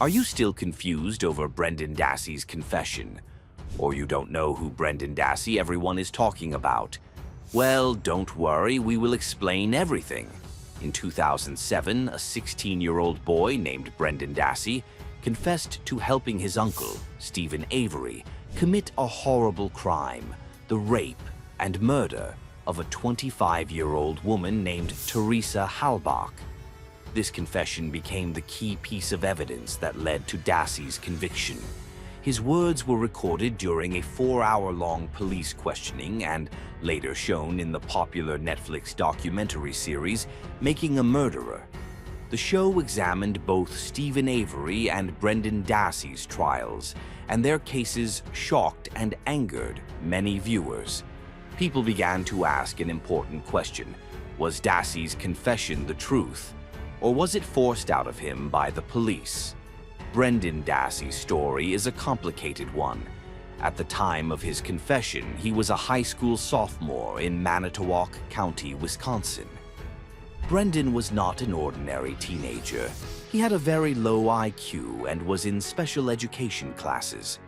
Are you still confused over Brendan Dassey's confession? Or you don't know who Brendan Dassey everyone is talking about? Well, don't worry, we will explain everything. In 2007, a 16-year-old boy named Brendan Dassey confessed to helping his uncle, Stephen Avery, commit a horrible crime, the rape and murder of a 25-year-old woman named Teresa Halbach. This confession became the key piece of evidence that led to Dassey's conviction. His words were recorded during a 4-hour-long police questioning and later shown in the popular Netflix documentary series, Making a Murderer. The show examined both Stephen Avery and Brendan Dassey's trials, and their cases shocked and angered many viewers. People began to ask an important question. Was Dassey's confession the truth? Or was it forced out of him by the police? Brendan Dassey's story is a complicated one. At the time of his confession, he was a high school sophomore in Manitowoc County, Wisconsin. Brendan was not an ordinary teenager. He had a very low IQ and was in special education classes.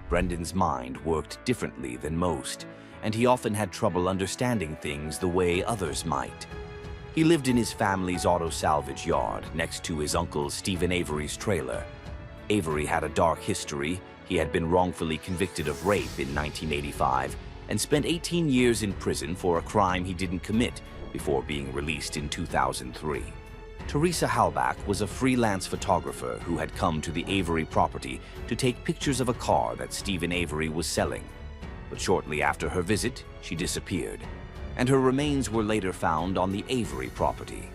Brendan's mind worked differently than most, and he often had trouble understanding things the way others might. He lived in his family's auto salvage yard next to his uncle Stephen Avery's trailer. Avery had a dark history. He had been wrongfully convicted of rape in 1985 and spent 18 years in prison for a crime he didn't commit before being released in 2003. Teresa Halbach was a freelance photographer who had come to the Avery property to take pictures of a car that Stephen Avery was selling. But shortly after her visit, she disappeared, and her remains were later found on the Avery property.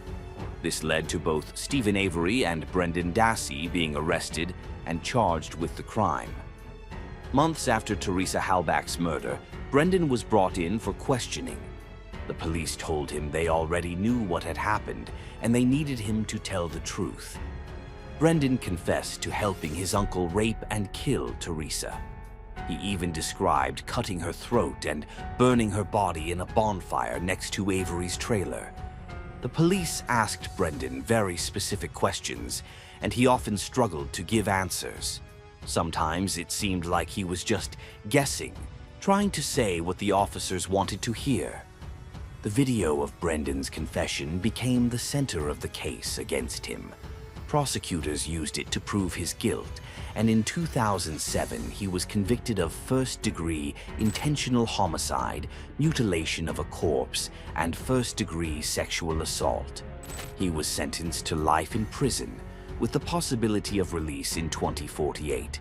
This led to both Stephen Avery and Brendan Dassey being arrested and charged with the crime. Months after Teresa Halbach's murder, Brendan was brought in for questioning. The police told him they already knew what had happened and they needed him to tell the truth. Brendan confessed to helping his uncle rape and kill Teresa. He even described cutting her throat and burning her body in a bonfire next to Avery's trailer. The police asked Brendan very specific questions, and he often struggled to give answers. Sometimes it seemed like he was just guessing, trying to say what the officers wanted to hear. The video of Brendan's confession became the center of the case against him. Prosecutors used it to prove his guilt, and in 2007 he was convicted of first-degree intentional homicide, mutilation of a corpse, and first-degree sexual assault. He was sentenced to life in prison, with the possibility of release in 2048.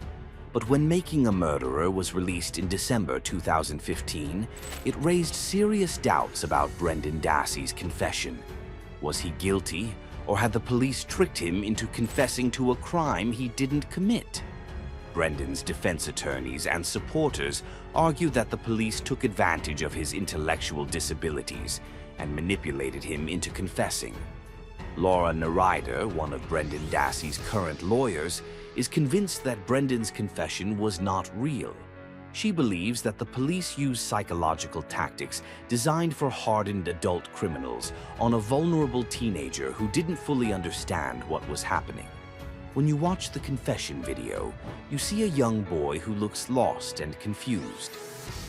But when Making a Murderer was released in December 2015, it raised serious doubts about Brendan Dassey's confession. Was he guilty? Or had the police tricked him into confessing to a crime he didn't commit? Brendan's defense attorneys and supporters argued that the police took advantage of his intellectual disabilities and manipulated him into confessing. Laura Nerider, one of Brendan Dassey's current lawyers, is convinced that Brendan's confession was not real. She believes that the police used psychological tactics designed for hardened adult criminals on a vulnerable teenager who didn't fully understand what was happening. When you watch the confession video, you see a young boy who looks lost and confused.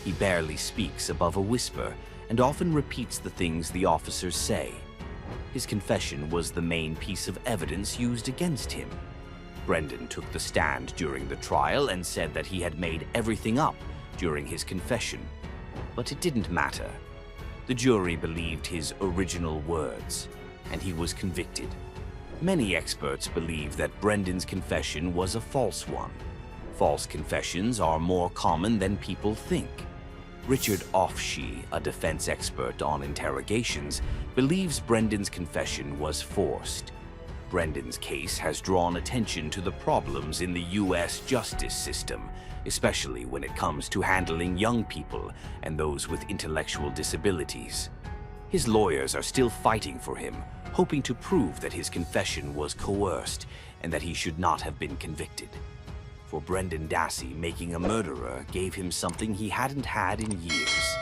He barely speaks above a whisper and often repeats the things the officers say. His confession was the main piece of evidence used against him. Brendan took the stand during the trial and said that he had made everything up during his confession. But it didn't matter. The jury believed his original words, and he was convicted. Many experts believe that Brendan's confession was a false one. False confessions are more common than people think. Richard Offshee, a defense expert on interrogations, believes Brendan's confession was forced. Brendan's case has drawn attention to the problems in the U.S. justice system, especially when it comes to handling young people and those with intellectual disabilities. His lawyers are still fighting for him, hoping to prove that his confession was coerced and that he should not have been convicted. For Brendan Dassey, Making a Murderer gave him something he hadn't had in years: